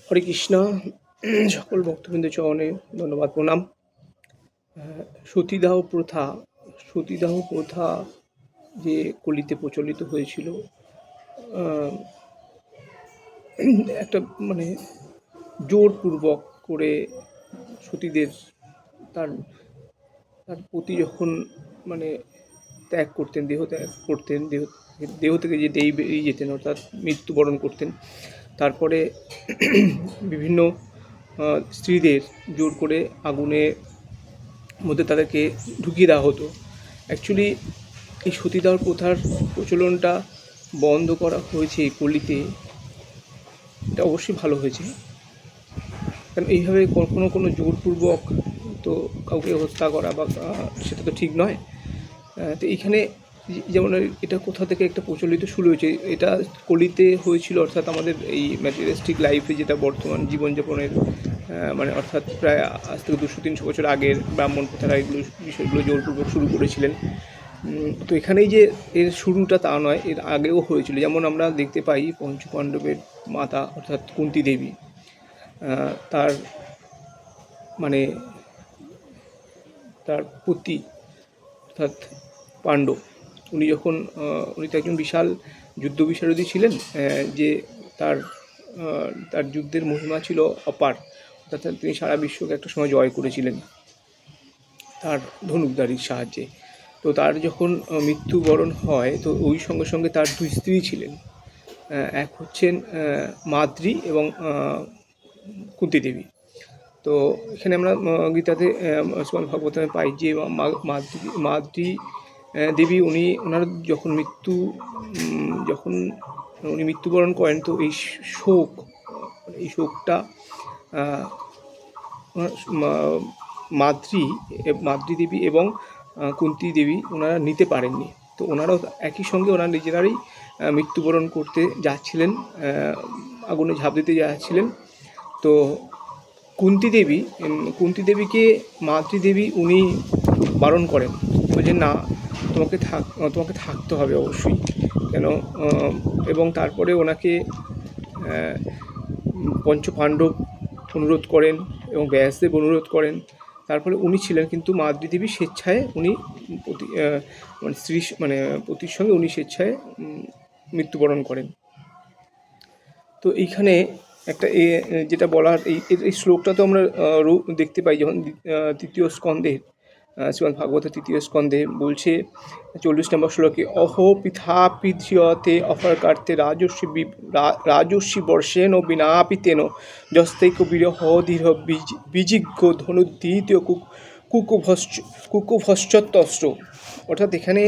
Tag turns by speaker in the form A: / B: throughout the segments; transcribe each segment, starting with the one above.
A: হরে কৃষ্ণ। সকল ভক্তবৃন্দ চরণে ধন্যবাদ প্রণাম। সতীদাহ প্রথা সতীদাহ প্রথা যে কলিতে প্রচলিত হয়েছিল, একটা মানে জোরপূর্বক করে সতীদের তার তার পতি যখন মানে ত্যাগ করতেন, দেহ ত্যাগ করতেন, দেহ থেকে যে দেই বেরিয়ে যেতেন, অর্থাৎ মৃত্যুবরণ করতেন, তারপরে বিভিন্ন স্ত্রীদের জোর করে আগুনের মধ্যে তাদেরকে ঢুকিয়ে দেওয়া হতো। অ্যাকচুয়ালি এই সতীদাহ প্রথার প্রচলনটা বন্ধ করা হয়েছে এই কলিতে, এটা অবশ্যই ভালো হয়েছে। কারণ এইভাবে কোনো জোরপূর্বক তো কাউকে হত্যা করা বা সেটা তো ঠিক নয়। তো এইখানে যেমন এটা কোথা থেকে একটা প্রচলিত শুরু হয়েছে, এটা কলিতে হয়েছিল, অর্থাৎ আমাদের এই ম্যাটেরিয়ালিস্টিক লাইফে, যেটা বর্তমান জীবনযাপনের মানে অর্থাৎ প্রায় আজ থেকে 200-300 বছর আগের ব্রাহ্মণ প্রথারা এগুলো বিষয়গুলো জোরপূর্বক শুরু করেছিলেন। তো এখানেই যে এর শুরুটা তা নয়, এর আগেও হয়েছিল। যেমন আমরা দেখতে পাই পঞ্চপাণ্ডবের মাতা অর্থাৎ কুন্তী দেবী, তার মানে তার পতি অর্থাৎ পাণ্ডব, উনি তো একজন বিশাল যুদ্ধ বিশারদী ছিলেন, যে তার তার যুদ্ধের মহিমা ছিল অপার, অর্থাৎ তিনি সারা বিশ্বকে একটা সময় জয় করেছিলেন তার ধনুকধারীর সাহায্যে। তো তার যখন মৃত্যুবরণ হয়, তো ওই সঙ্গে সঙ্গে তার দুই স্ত্রী ছিলেন, এক হচ্ছেন মাদ্রী এবং কুন্তী দেবী। তো এখানে আমরা গীতাতে শ্রীমদ্ ভাগবতে পাই যে মাদ্রী দেবী ওনার যখন উনি মৃত্যুবরণ করেন, তো এই শোকটা মাদ্রী দেবী এবং কুন্তী দেবী ওনারা নিতে পারেননি। তো ওনারাও একই সঙ্গে ওনারা নিজেরাই মৃত্যুবরণ করতে যাচ্ছিলেন, আগুনে ঝাঁপ দিতে যাচ্ছিলেন। তো কুন্তী দেবীকে মাদ্রী দেবী উনি বারণ করেন, বলছেন না, তোমাকে থাকতে হবে অবশ্যই, কেন এবং তারপরে ওনাকে পঞ্চপাণ্ডব অনুরোধ করেন এবং ব্যাসদেব অনুরোধ করেন। তারপরে উনি ছিলেন, কিন্তু মাদ্রী দেবী স্বেচ্ছায় উনি পতির সঙ্গে উনি স্বেচ্ছায় মৃত্যুবরণ করেন। তো এইখানে একটা যেটা বলার, এই শ্লোকটা তো আমরা দেখতে পাই যখন তৃতীয় স্কন্ধে, শ্রীমদ্ ভাগবতের তৃতীয় স্কন্ধে বলছে 40 নম্বর শ্লোকে, অহো পিথাপি ধিয়তে অফরকার্তে রাজস্বী বর্ষেণ বিনাপিতেন যস্তৈক বিরহ দৃঢ় বিজিজ্ঞ ধনুদ্দীতীয় কুকুভশ্চত্তস্ত্র। অর্থাৎ এখানে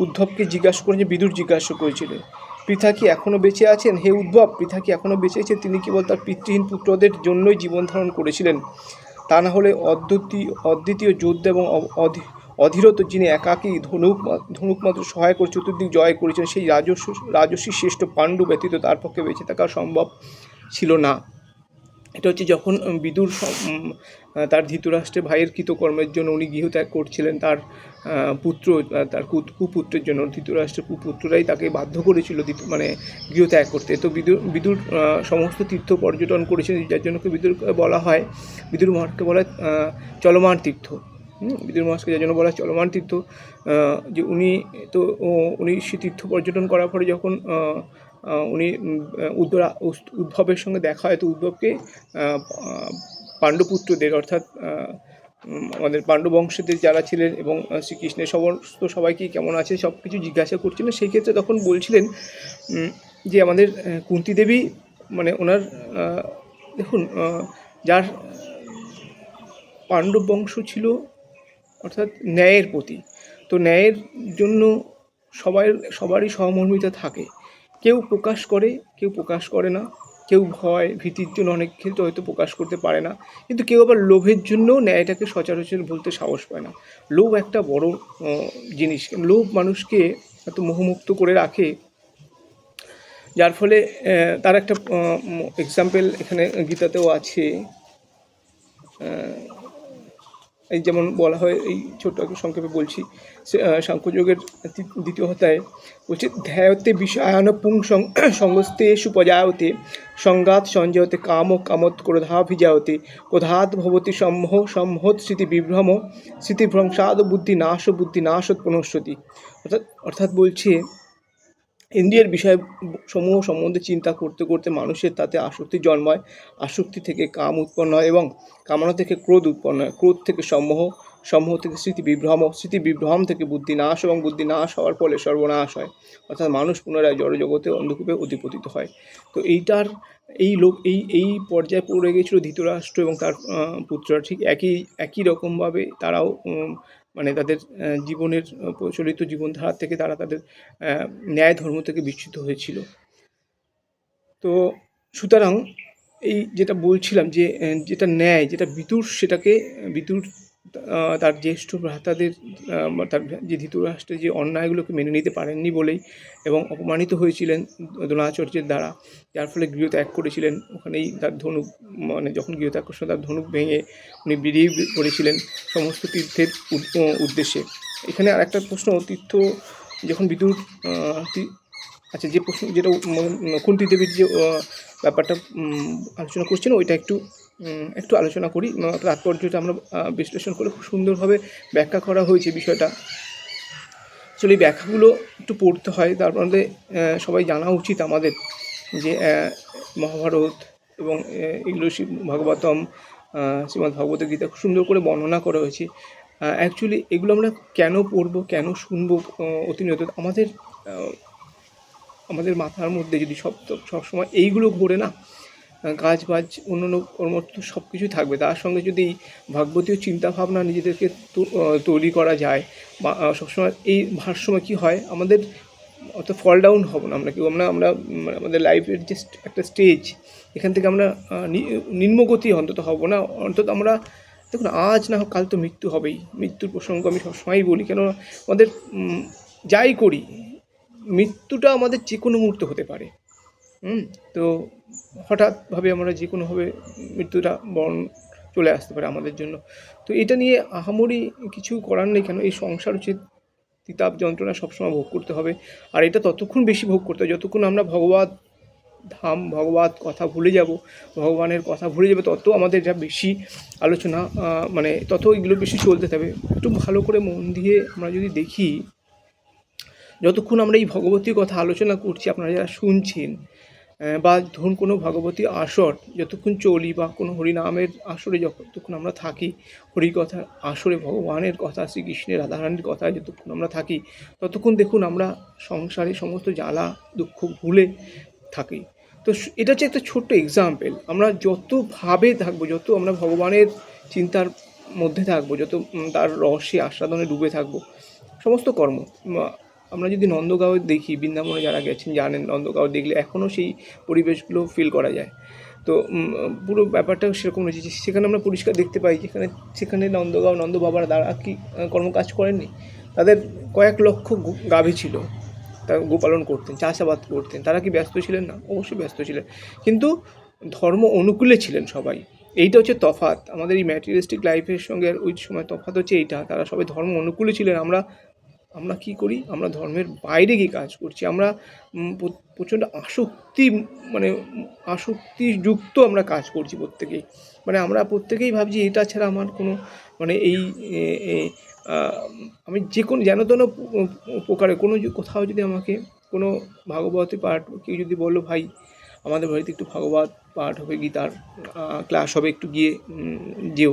A: উদ্ধবকে জিজ্ঞাসা করেছে, বিদুর জিজ্ঞাসা করেছিলেন, পৃথা কি এখনও বেঁচে আছেন? হে উদ্ধব, পৃথা কি এখনও বেঁচে আছেন? তিনি কেবল তার পিতৃহীন পুত্রদের জন্যই জীবন ধারণ করেছিলেন, তা না হলে অদ্বিতীয় যোদ্ধা এবং অধীরত, যিনি একাকী ধনুক মাত্র সহায় করে চতুর্দিক জয় করেছেন, সেই রাজস্বী শ্রেষ্ঠ পাণ্ডু ব্যতীত তার পক্ষে বেঁচে থাকা সম্ভব ছিল না। এটা হচ্ছে যখন বিদুর তার ধৃতরাষ্ট্রের ভাইয়ের কৃতকর্মের জন্য উনি গৃহত্যাগ করছিলেন, তার কুপুত্রের জন্য। ধৃতরাষ্ট্রের কুপুত্ররাই তাকে বাধ্য করেছিল গৃহত্যাগ করতে। তো বিদুর সমস্ত তীর্থ পর্যটন করেছেন, যার জন্য বিদুর মহারাজকে বলা হয় চলমান তীর্থ। বিদুর মহারাজকে যার জন্য বলা হয় চলমান তীর্থ, যে উনি সে তীর্থ পর্যটন করার পরে যখন উদ্ধবের সঙ্গে দেখা হয়, তো উদ্ধবকে পাণ্ডুপুত্রদের, অর্থাৎ আমাদের পাণ্ডু বংশদের যারা ছিলেন এবং শ্রীকৃষ্ণের সবাইকে কেমন আছে সব কিছু জিজ্ঞাসা করছিলেন। সেই ক্ষেত্রে তখন বলছিলেন যে আমাদের কুন্তী দেবী, ওনার দেখুন, যার পাণ্ডব বংশ ছিল অর্থাৎ ন্যায়ের প্রতি, তো ন্যায়ের জন্য সবারই সহমর্মিতা থাকে। কেউ প্রকাশ করে, কেউ প্রকাশ করে না, কেউ ভয় ভীতির জন্য অনেক ক্ষেত্রে হয়তো প্রকাশ করতে পারে না, কিন্তু কেউ আবার লোভের জন্যও ন্যায়টাকে সচরাচর বলতে সাহস পায় না। লোভ একটা বড় জিনিস। লোভ মানুষকে এত মোহমুক্ত করে রাখে, যার ফলে তার একটা এক্সাম্পল এখানে গীতাতেও আছে। এই যেমন বলা হয়, এই ছোট্ট একটু সংক্ষেপে বলছি, সাংখ্যযোগের দ্বিতীয় অধ্যায়ে বলছে, ধ্যায়তে বিষয়ান সঙ্গস্তে সুপজায়তে সংঘাত সঞ্জয়তে কাম কামত ক্রোধাভিজায়তে ক্রোধাৎ ভবতি সম্মোহত স্মৃতি বিভ্রম স্মৃতিভ্রংসাদ বুদ্ধি নাশত পুনঃসতি। অর্থাৎ বলছে, ইন্দ্রিয়ের বিষয় সমূহ সম্বন্ধে চিন্তা করতে করতে মানুষের তাতে আসক্তি জন্মায়, আসক্তি থেকে কাম উৎপন্ন হয় এবং কামনা থেকে ক্রোধ উৎপন্ন হয়, ক্রোধ থেকে সম্মোহ, সম্মোহ থেকে স্মৃতি বিভ্রম থেকে বুদ্ধি নাশ এবং বুদ্ধি নাশ হওয়ার ফলে সর্বনাশ হয়। অর্থাৎ মানুষ পুনরায় জড়জগতে অন্ধকূপে অধিপতিত হয়। তো এই পর্যায়ে পড়ে গিয়েছিল ধৃতরাষ্ট্র এবং তার পুত্ররা। ঠিক একই রকমভাবে তারাও মানে তাদের জীবনের প্রচলিত জীবনধারা থেকে তারা তাদের ন্যায় ধর্ম থেকে বিচ্যুত হয়েছিল। তো সুতরাং এই যেটা বলছিলাম যে যেটা ন্যায়, যেটা বিদুর তার জ্যেষ্ঠ ভ্রাতাদের তার যে ধৃতরাষ্ট্রের যে অন্যায়গুলোকে মেনে নিতে পারেননি বলেই এবং অপমানিত হয়েছিলেন দ্রোণাচার্যের দ্বারা, যার ফলে গৃহত্যাগ করেছিলেন। ওখানেই তার ধনুক, মানে যখন গৃহত্যাগ করছিলেন তার ধনুক ভেঙে উনি বেরিয়ে পড়েছিলেন সমস্ত তীর্থের উদ্দেশ্যে। এখানে আর একটা প্রশ্ন, তীর্থ যখন বিদুর আচ্ছা, যে প্রশ্ন যেটা কুন্তী দেবীর যে ব্যাপারটা আলোচনা করছেন, ওইটা একটু আলোচনা করি। তাৎপর্যটা আমরা বিশ্লেষণ করে খুব সুন্দরভাবে ব্যাখ্যা করা হয়েছে বিষয়টা। আসলে এই ব্যাখ্যাগুলো একটু পড়তে হয়, তার মধ্যে সবাই জানা উচিত আমাদের যে মহাভারত এবং এগুলো ভাগবতম, শ্রীমদ্ ভগবত গীতা খুব সুন্দর করে বর্ণনা করা হয়েছে। অ্যাকচুয়ালি এগুলো আমরা কেন পড়বো, কেন শুনবো অতিনিয়ত, আমাদের মাথার মধ্যে যদি সবসময় এইগুলো ঘোরে না, কাজ বাজ অন্য কর্ম সব কিছুই থাকবে, তার সঙ্গে যদি ভাগবতীয় চিন্তাভাবনা নিজেদেরকে তৈরি করা যায় বা সবসময় এই ভারসাম্য কী হয়, আমাদের অত ফল ডাউন হব না আমরা কেউ। আমরা আমাদের লাইফের যে একটা স্টেজ, এখান থেকে আমরা নিম্নগতি অন্তত হব না। অন্তত আমরা দেখুন, আজ না হোক কাল তো মৃত্যু হবেই। মৃত্যুর প্রসঙ্গ আমি সবসময়ই বলি, কেন আমাদের যাই করি, মৃত্যুটা আমাদের যে কোনো মুহূর্তে হতে পারে। তো হঠাৎভাবে আমরা যে কোনোভাবে মৃত্যুটা বরণ চলে আসতে পারে আমাদের জন্য। তো এটা নিয়ে আহামরি কিছু করার নেই। কেন এই সংসার হচ্ছে তিতাব যন্ত্রণা সবসময় ভোগ করতে হবে, আর এটা ততক্ষণ বেশি ভোগ করতে হবে যতক্ষণ আমরা ভগবত ধাম, ভগবত কথা ভুলে যাব, ভগবানের কথা ভুলে যাবে, তত আমাদের যা বেশি আলোচনা, মানে তত এগুলো বেশি চলতে থাকবে। একটু ভালো করে মন দিয়ে আমরা যদি দেখি, যতক্ষণ আমরা এই ভগবতীর কথা আলোচনা করছি, আপনারা যারা শুনছেন, বা ধরুন কোনো ভগবতী আসর যতক্ষণ চলি, বা কোনো হরিনামের আসরে যতক্ষণ আমরা থাকি, হরিকথার আসরে ভগবানের কথা, শ্রীকৃষ্ণের রাধারানীর কথা যতক্ষণ আমরা থাকি, ততক্ষণ দেখুন আমরা সংসারে সমস্ত জ্বালা দুঃখ ভুলে থাকি। তো এটা হচ্ছে একটা ছোট্ট এক্সাম্পল। আমরা যতভাবে থাকবো, যত আমরা ভগবানের চিন্তার মধ্যে থাকবো, যত তার রহস্যে আস্বাদনে ডুবে থাকবো, সমস্ত কর্ম, আমরা যদি নন্দগাঁও দেখি, বৃন্দাবনে যারা গেছেন জানেন, নন্দগাঁও দেখলে এখনও সেই পরিবেশগুলো ফিল করা যায়। তো পুরো ব্যাপারটাও সেরকম রয়েছে, সেখানে আমরা পরিষ্কার দেখতে পাই সেখানে নন্দ বাবার দ্বারা কি কর্মকাজ করেননি, তাদের কয়েক লক্ষ গাভী ছিল, তারা গোপালন করতেন, চাষাবাদ করতেন, তারা কি ব্যস্ত ছিলেন না? অবশ্যই ব্যস্ত ছিলেন, কিন্তু ধর্ম অনুকূলে ছিলেন সবাই। এইটা হচ্ছে তফাৎ আমাদের এই ম্যাটেরিয়ালিস্টিক লাইফের সঙ্গে। আর ওই সময় তফাৎ হচ্ছে এইটা, তারা সবাই ধর্ম অনুকূলে ছিলেন। আমরা কি করি? আমরা ধর্মের বাইরে গিয়ে কাজ করছি। আমরা প্রচণ্ড আসক্তিযুক্ত আমরা কাজ করছি প্রত্যেকেই। মানে আমরা প্রত্যেকেই ভাবছি এটা ছাড়া আমার কোনো, মানে আমি যে কোনো যেন তেন প্রকারে কোথাও যদি আমাকে কোনো ভাগবতী পাঠ, কেউ যদি বললো, ভাই আমাদের বাড়িতে একটু ভাগবত পাঠ হবে, গীতার ক্লাস হবে, একটু গিয়ে যেও।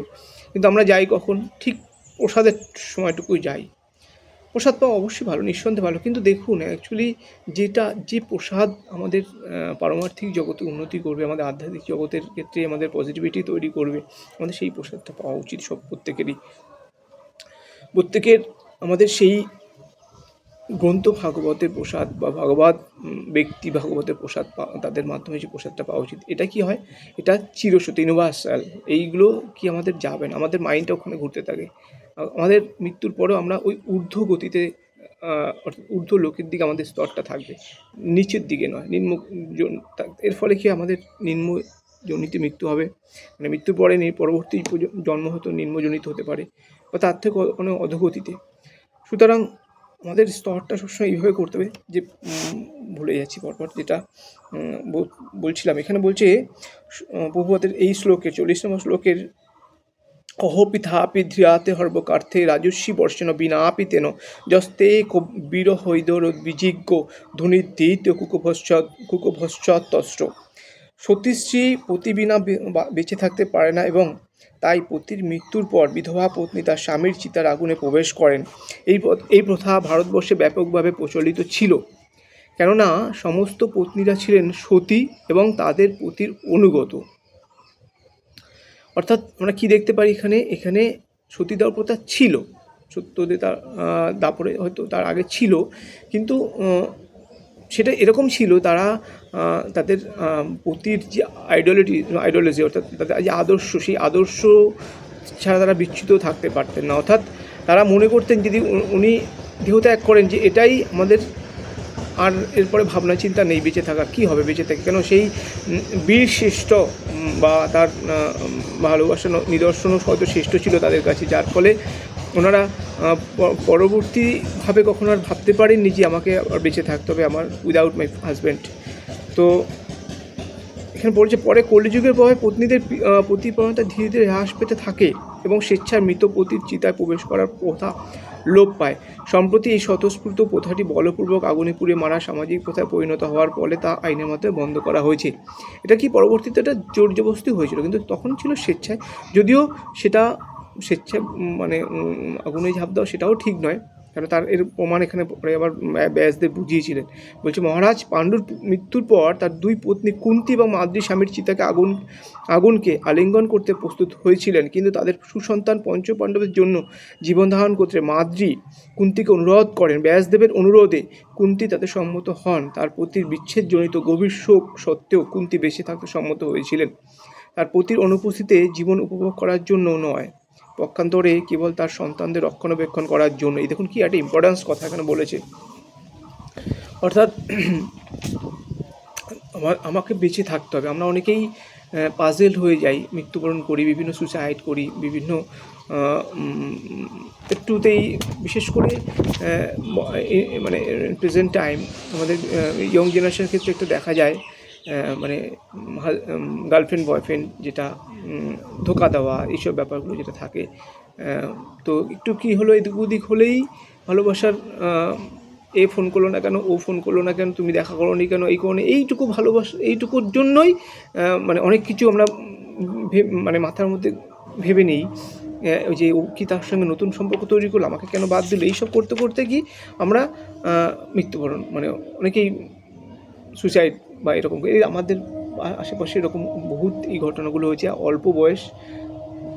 A: কিন্তু আমরা যাই কখন? ঠিক প্রসাদের সময়টুকুই যাই। প্রসাদ পাওয়া অবশ্যই ভালো, নিঃসন্দেহে ভালো, কিন্তু দেখুন অ্যাকচুয়ালি যে প্রসাদ আমাদের পারমার্থিক জগতে উন্নতি করবে, আমাদের আধ্যাত্মিক জগতের ক্ষেত্রে আমাদের পজিটিভিটি তৈরি করবে, আমাদের সেই প্রসাদটা পাওয়া উচিত প্রত্যেকের আমাদের সেই গ্রন্থ ভাগবতের প্রসাদ বা ভগবত ব্যক্তি ভাগবতের প্রসাদ তাদের মাধ্যমে যে প্রসাদটা পাওয়া উচিত। এটা কি হয়? এটা চিরসত্যি, ইউনিভার্সাল। এইগুলো কি আমাদের যাবে না, আমাদের মাইন্ডটা ওখানে ঘুরতে থাকে। আমাদের মৃত্যুর পরেও আমরা ওই ঊর্ধ্ব গতিতে, অর্থাৎ ঊর্ধ্ব লোকের দিকে আমাদের স্তরটা থাকবে, নিচের দিকে নয়, এর ফলে কি আমাদের জনিতে মৃত্যু হবে, মানে মৃত্যুর পরে পরবর্তী জন্ম হয়তো নিম্নজনিত হতে পারে বা তার থেকে কোনো অধোগতিতে। সুতরাং আমাদের স্তরটা সবসময় এইভাবে করতে হবে যে ভুলে যাচ্ছি পরপর যেটা বলছিলাম। এখানে বলছে প্রভুপাদের এই শ্লোকের 40 নম্বর শ্লোকের অহপি থাপি ধ্রিয়াতে হর্বকার্থে রাজস্বী বর্ষেণ বিনাপি তেন যস্তে বীরহৈদরোদ্বিজিজ্ঞ ধ্বনিদ্বীত কুকুভশ্চত্তস্র। সতীশ্রী পতি বিনা বেঁচে থাকতে পারে না এবং তাই পতির মৃত্যুর পর বিধবা পত্নী তার স্বামীর চিতার আগুনে প্রবেশ করেন। এই প্রথা ভারতবর্ষে ব্যাপকভাবে প্রচলিত ছিল, কেননা সমস্ত পত্নীরা ছিলেন সতী এবং তাদের পতির অনুগত। অর্থাৎ আমরা কি দেখতে পারি এখানে সতীদাহ প্রথা ছিল, সত্যদের তার দাপরে হয়তো তার আগে ছিল, কিন্তু সেটা এরকম ছিল তারা তাদের পতির যে আইডিওলজি অর্থাৎ তাদের যে আদর্শ, সেই আদর্শ ছাড়া তারা বিচ্যুত থাকতে পারতেন না। অর্থাৎ তারা মনে করতেন যদি উনি দেহত্যাগ করেন যে এটাই আমাদের, আর এরপরে ভাবনা চিন্তা নেই বেঁচে থাকা, কী হবে বেঁচে থাকে, কেন সেই বীর শ্রেষ্ঠ বা তার ভালোবাসা নিদর্শনও হয়তো শ্রেষ্ঠ ছিল তাদের কাছে, যার ফলে ওনারা পরবর্তীভাবে কখনো আর ভাবতে পারেননি যে আমাকে আর বেঁচে থাকতে হবে আমার উইদাউট মাই হাজব্যান্ড। তো এখানে বলছে পরে কলিযুগের প্রভাবে পত্নীদের প্রতিপন্নতা ধীরে ধীরে হ্রাস পেতে থাকে এবং স্বেচ্ছায় মৃত পতির চিতায় প্রবেশ করার প্রথা লোপ পায়। সম্প্রতি এই স্বতঃস্ফূর্ত প্রথাটি বলপূর্বক আগুনে পুড়ে মারা সামাজিক প্রথায় পরিণত হওয়ার ফলে তা আইনের মাধ্যমে বন্ধ করা হয়েছে। এটা কি পরবর্তীতে এটা জোর জবরদস্তি হয়েছিল, কিন্তু তখন ছিল স্বেচ্ছায়, যদিও সেটা স্বেচ্ছায় মানে আগুনে ঝাঁপ দেওয়া সেটাও ঠিক নয়, কারণ তার এর প্রমাণ এখানে পরে আবার ব্যাসদেব বুঝিয়েছিলেন। বলছে মহারাজ পাণ্ডুর মৃত্যুর পর তার দুই পত্নী কুন্তী এবং মাদ্রি স্বামীর চিতাকে আগুনকে আলিঙ্গন করতে প্রস্তুত হয়েছিলেন, কিন্তু তাদের সুসন্তান পঞ্চপাণ্ডবের জন্য জীবন ধারণ করতে মাদ্রি কুন্তীকে অনুরোধ করেন। ব্যাসদেবের অনুরোধে কুন্তী তাতে সম্মত হন। তার পতির বিচ্ছেদজনিত গভীর শোক সত্ত্বেও কুন্তী বেঁচে থাকতে সম্মত হয়েছিলেন, তার পতির অনুপস্থিতিতে জীবন উপভোগ করার জন্য নয়, পক্ষান্তরে কেবল তার সন্তানদের রক্ষণাবেক্ষণ করার জন্য। এই দেখুন কি একটা ইম্পর্টেন্স কথা এখানে বলেছে। অর্থাৎ আমাকে বেঁচে থাকতে হবে। আমরা অনেকেই পাজেল হয়ে যাই, মৃত্যুবরণ করি, বিভিন্ন সুসাইড করি, বিভিন্ন একটুতেই, বিশেষ করে মানে প্রেজেন্ট টাইম আমাদের ইয়ং জেনারেশনের ক্ষেত্রে একটু দেখা যায়, মানে গার্লফ্রেন্ড বয়ফ্রেন্ড যেটা ধোকা দেওয়া, এইসব ব্যাপারগুলো যেটা থাকে। তো একটু কী হলো, এদিক ওদিক হলেই ভালোবাসার এ ফোন করলো না কেন, ও ফোন করলো না কেন, তুমি দেখা করো নি কেন, এই কারণে এইটুকু ভালোবাসা, এইটুকুর জন্যই মানে অনেক কিছু আমরা মানে মাথার মধ্যে ভেবে নিই, ওই যে ও কি তার সঙ্গে নতুন সম্পর্ক তৈরি করলো, আমাকে কেন বাদ দিল, এইসব করতে করতে কি আমরা মৃত্যুবরণ, মানে অনেকেই সুইসাইড বা এরকম, এই আমাদের আশেপাশে এরকম বহুত এই ঘটনাগুলো হয়েছে। অল্প বয়স,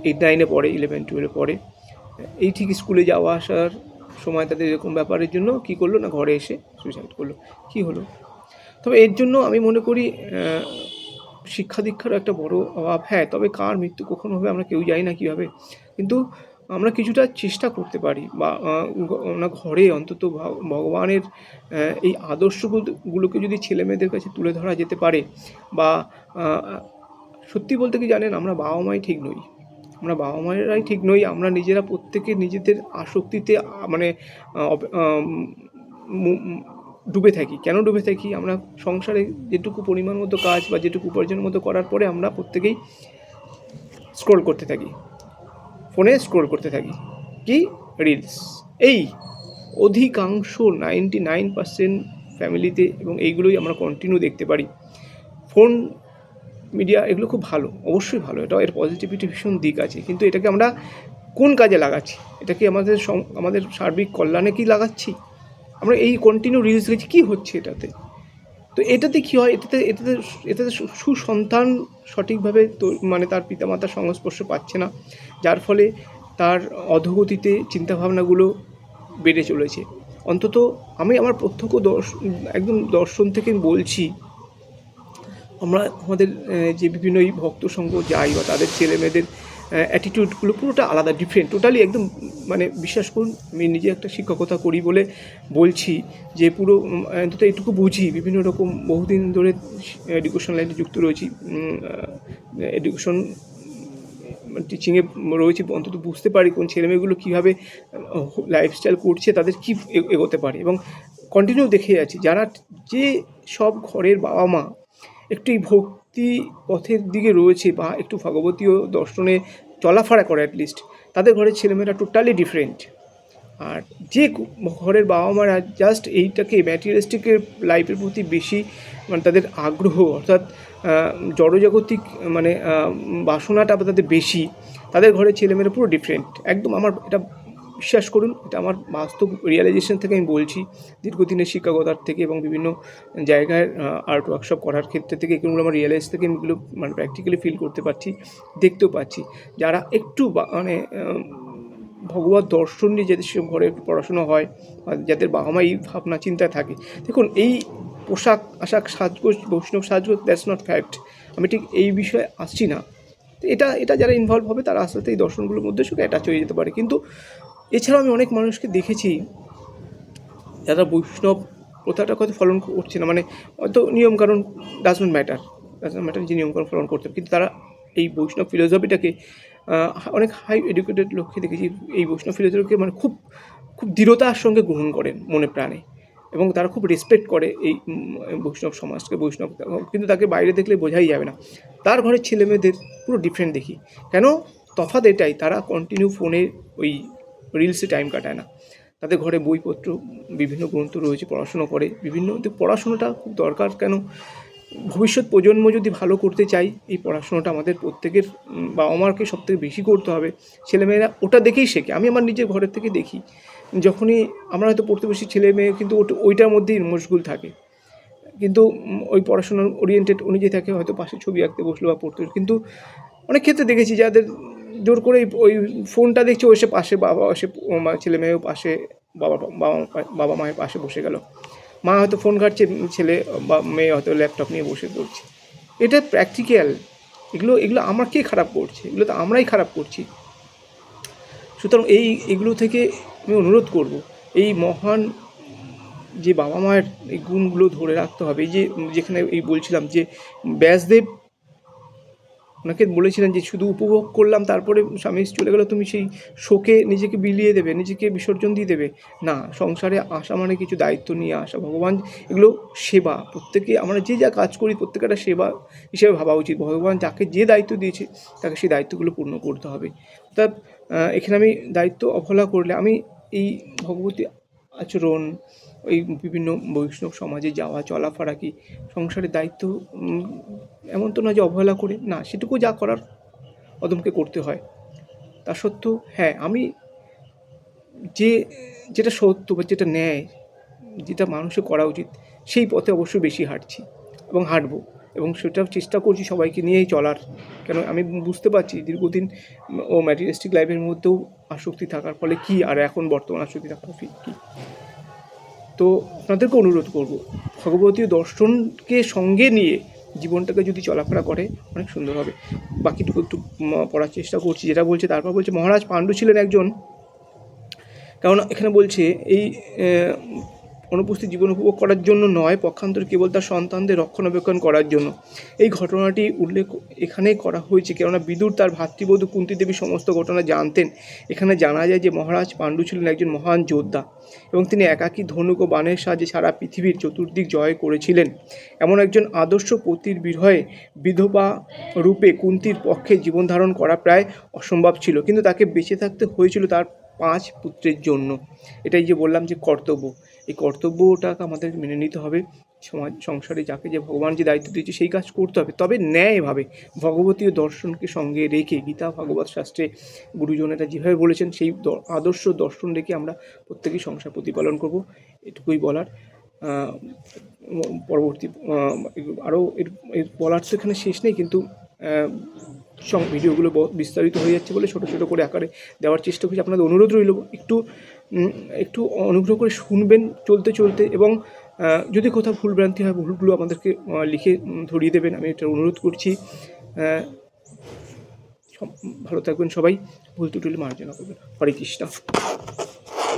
A: 8-9-এ পড়ে, 11-12-এ পড়ে, এই ঠিক স্কুলে যাওয়া আসার সময় তাদের এরকম ব্যাপারের জন্য কী করলো না, ঘরে এসে সুইসাইড করলো। কী হলো? তবে এর জন্য আমি মনে করি শিক্ষা দীক্ষারও একটা বড় অভাব। হ্যাঁ, তবে কার মৃত্যু কখন হবে আমরা কেউ জানি না কীভাবে, কিন্তু আমরা কিছুটা চেষ্টা করতে পারি, বা আমরা ঘরে অন্তত ভগবানের এই আদর্শগুলোকে যদি ছেলেমেয়েদের কাছে তুলে ধরা যেতে পারে, বা সত্যি বলতে কি জানেন, আমরা বাবা মাই ঠিক নই, আমরা বাবা মায়েরাই ঠিক নই, আমরা নিজেরা প্রত্যেকে নিজেদের আসক্তিতে মানে ডুবে থাকি। কেন ডুবে থাকি? আমরা সংসারে যেটুকু পরিমাণ মতো কাজ বা যেটুকু উপার্জনের মতো করার পরে আমরা প্রত্যেকেই স্ক্রোল করতে থাকি, ফোনে স্ক্রোল করতে থাকি, কি রিলস। এই অধিকাংশ 99% ফ্যামিলিতে, এবং এইগুলোই আমরা কন্টিনিউ দেখতে পারি। ফোন মিডিয়া এগুলো খুব ভালো, অবশ্যই ভালো, এটা এর পজিটিভিটি ভীষণ দিক আছে, কিন্তু এটাকে আমরা কোন কাজে লাগাচ্ছি? এটা কি আমাদের সার্বিক কল্যাণে কি লাগাচ্ছি? আমরা এই কন্টিনিউ রিলস দেখছি, কী হচ্ছে এটাতে? তো এটাতে কী হয়, এটাতে সুসন্তান সঠিকভাবে তো মানে তার পিতামাতার সংস্পর্শ পাচ্ছে না, যার ফলে তার অধোগতিতে চিন্তাভাবনাগুলো বেড়ে চলেছে। অন্তত আমি আমার প্রত্যক্ষ একদম দর্শন থেকে বলছি, আমরা আমাদের যে বিভিন্ন ভক্ত সঙ্গ যাই বা তাদের ছেলে মেয়েদের অ্যাটিটিউডগুলো পুরোটা আলাদা, ডিফারেন্ট, টোটালি একদম। মানে বিশ্বাস করুন, আমি নিজে একটা শিক্ষকতা করি বলে বলছি যে পুরো অন্তত এটুকু বুঝি, বিভিন্ন রকম বহুদিন ধরে এডুকেশন লাইনে যুক্ত রয়েছি, এডুকেশন টিচিংয়ে রয়েছি, অন্তত বুঝতে পারি কোন ছেলেমেয়েগুলো কীভাবে লাইফস্টাইল করছে, তাদের কী এগোতে পারে, এবং কন্টিনিউ দেখে যাচ্ছি যারা যে সব ঘরের বাবা মা একটু এই ভক্তি পথের দিকে রয়েছে বা একটু ভগবতীয় দর্শনে চলাফেরা করে অ্যাটলিস্ট, তাদের ঘরের ছেলেমেয়েরা টোটালি ডিফারেন্ট। আর যে ঘরের বাবা মারা জাস্ট এইটাকে ম্যাটেরিয়ালিস্টিকের লাইফের প্রতি বেশি মানে তাদের আগ্রহ, অর্থাৎ জড়জাগতিক মানে বাসনাটা তাদের বেশি, তাদের ঘরের ছেলেমেয়েরা পুরো ডিফারেন্ট একদম। আমার এটা বিশ্বাস করুন, এটা আমার বাস্তব রিয়েলাইজেশন থেকে আমি বলছি, দীর্ঘদিনের শিক্ষকতার থেকে এবং বিভিন্ন জায়গায় আর্ট ওয়ার্কশপ করার ক্ষেত্রে থেকে এগুলো আমার রিয়েলাইজ থেকে এগুলো মানে প্র্যাকটিক্যালি ফিল করতে পারছি, দেখতেও পাচ্ছি। যারা একটু মানে ভগবত দর্শন নিয়ে যাদের সব ঘরে পড়াশুনো হয় বা যাদের বাবা মা এই ভাবনা চিন্তায় থাকে, দেখুন এই পোশাক আশাক সাজগোজ, বৈষ্ণব সাজগোজ, দ্যাটস নট ফ্যাক্ট। আমি ঠিক এই বিষয়ে আসছি না। এটা যারা ইনভলভ হবে তারা আস্তে আস্তে এই দর্শনগুলোর মধ্যে সঙ্গে অ্যাটাচ হয়ে যেতে পারে। কিন্তু এছাড়াও আমি অনেক মানুষকে দেখেছি যারা বৈষ্ণব প্রথাটা হয়তো ফলন করছে না, মানে হয়তো নিয়মকানুন ডাজন্ট ম্যাটার যে নিয়মকানুন ফলন করতে হবে, কিন্তু তারা এই বৈষ্ণব ফিলোসফিটাকে অনেক হাই এডুকেটেড লোককে দেখেছি এই বৈষ্ণব ফিলোসফিকে মানে খুব খুব দৃঢ়তার সঙ্গে গ্রহণ করেন মনে প্রাণে, এবং তারা খুব রেসপেক্ট করে এই বৈষ্ণব সমাজকে, বৈষ্ণব, কিন্তু তাকে বাইরে দেখলে বোঝাই যাবে না। তার ঘরের ছেলেমেয়েদের পুরো ডিফারেন্ট দেখি। কেন? তফাৎ এটাই, তারা কন্টিনিউ ফোনে ওই রিলসে টাইম কাটায় না। তাদের ঘরে বইপত্র, বিভিন্ন গ্রন্থ রয়েছে, পড়াশুনো করে, বিভিন্ন পড়াশুনোটা খুব দরকার। কেন? ভবিষ্যৎ প্রজন্ম যদি ভালো করতে চাই, এই পড়াশোনাটা আমাদের প্রত্যেকের বাবা মাকে সবথেকে বেশি করতে হবে। ছেলেমেয়েরা ওটা দেখেই শেখে। আমি আমার নিজের ঘরের থেকে দেখি, যখনই আমরা হয়তো পড়তে বসি, ছেলে মেয়ে কিন্তু ওইটার মধ্যেই মশগুল থাকে, কিন্তু ওই পড়াশোনার ওরিয়েন্টেড অনুযায়ী থাকে, হয়তো পাশে ছবি আঁকতে বসলো বা পড়তে, কিন্তু অনেক ক্ষেত্রে দেখেছি যাদের জোর করে ওই ফোনটা দেখছে, ও এসে পাশে বাবা এসে ছেলে মেয়েও পাশে বাবা মায়ের পাশে বসে গেল। মা হয়তো ফোন ঘাটছে, ছেলে বা মেয়ে হয়তো ল্যাপটপ নিয়ে বসে পড়ছে। এটা প্র্যাকটিক্যাল। এগুলো আমার কে খারাপ করছে? এগুলো তো আমরাই খারাপ করছি। সুতরাং এগুলো থেকে আমি অনুরোধ করব, এই মহান যে বাবা মায়ের এই গুণগুলো ধরে রাখতে হবে। এই যেখানে বলছিলাম যে ব্যাসদেব ওনাকে বলেছিলেন যে শুধু উপভোগ করলাম তারপরে স্বামী চলে গেল, তুমি সেই শোকে নিজেকে বিলিয়ে দেবে, নিজেকে বিসর্জন দিয়ে দেবে না। সংসারে আসা মানে কিছু দায়িত্ব নিয়ে আসা। ভগবান এগুলো সেবা, প্রত্যেকে আমরা যে যা কাজ করি প্রত্যেকটা সেবা হিসেবে ভাবা উচিত। ভগবান যাকে যে দায়িত্ব দিয়েছে তাকে সেই দায়িত্বগুলো পূর্ণ করতে হবে। অর্থাৎ এখানে আমি দায়িত্ব অবহেলা করলে, আমি এই ভগবতী আচরণ, ওই বিভিন্ন বৈষ্ণব সমাজে যাওয়া চলাফেরা কি সংসারের দায়িত্ব এমন তো না যে অবহেলা করে, না, সেটুকু যা করার অদমকে করতে হয়। তা সত্ত্বেও হ্যাঁ, আমি যেটা সত্য বা যেটা ন্যায়, যেটা মানুষের করা উচিত, সেই পথে অবশ্যই বেশি হাঁটছি এবং হাঁটবো, এবং সেটাও চেষ্টা করছি সবাইকে নিয়েই চলার। কেন? আমি বুঝতে পারছি দীর্ঘদিন ও ম্যাটেরিয়ালিস্টিক লাইফের মধ্যেও আসক্তি থাকার ফলে কী, আর এখন বর্তমান আসক্তি থাকার কী। তো আপনাদেরকে অনুরোধ করব, ভগবতীয় দর্শনকে সঙ্গে নিয়ে জীবনটাকে যদি চলাফেরা করে অনেক সুন্দর হবে। বাকিটুকু একটু পড়ার চেষ্টা করছি। যেটা বলছে, তারপর বলছে মহারাজ পাণ্ডু ছিলেন একজন, কারণ এখানে বলছে এই অনুপস্থিত জীবন উপভোগ করার জন্য নয়, পক্ষান্তরে কেবল তার সন্তানদের রক্ষণাবেক্ষণ করার জন্য। এই ঘটনাটি উল্লেখ এখানে করা হয়েছে কেননা বিদুর তার ভাতৃবধূ কুন্তী দেবী সমস্ত ঘটনা জানতেন। এখানে জানা যায় যে মহারাজ পাণ্ডু ছিলেন একজন মহান যোদ্ধা, এবং তিনি একাকী ধনুক ও বাণের সাহায্যে সারা পৃথিবীর চতুর্দিক জয় করেছিলেন। এমন একজন আদর্শ পতির বিরহে বিধবা রূপে কুন্তীর পক্ষে জীবন ধারণ করা প্রায় অসম্ভব ছিল, কিন্তু তাকে বেঁচে থাকতে হয়েছিল তার 5 পুত্রের জন্য। এটাই যে বললাম যে কর্তব্য, এই কর্তব্যটাকে আমাদের মেনে নিতে হবে। সমাজ সংসারে যাকে যে ভগবান যে দায়িত্ব দিয়েছে সেই কাজ করতে হবে, তবে ন্যায়ভাবে ভগবতীয় দর্শনকে সঙ্গে রেখে। গীতা ভাগবত শাস্ত্রে গুরুজনেরা যেভাবে বলেছেন সেই আদর্শ দর্শন রেখে আমরা প্রত্যেকেই সংসার প্রতিপালন করব, এটুকুই বলার। পরবর্তী আরও এর বলার তো এখানে শেষ নেই, কিন্তু ভিডিওগুলো বিস্তারিত হয়ে যাচ্ছে বলে ছোটো ছোটো করে আকারে দেওয়ার চেষ্টা করছি। আপনাদের অনুরোধ রইল একটু অনুগ্রহ করে শুনবেন চলতে চলতে, এবং যদি কোথাও ভুলভ্রান্তি হয় ভুলগুলো আমাদেরকে লিখে ধরিয়ে দেবেন, আমি এটা অনুরোধ করছি। ভালো থাকবেন সবাই, ভুল ত্রুটি হলে মার্জনা করবেন। হরে কৃষ্ণ।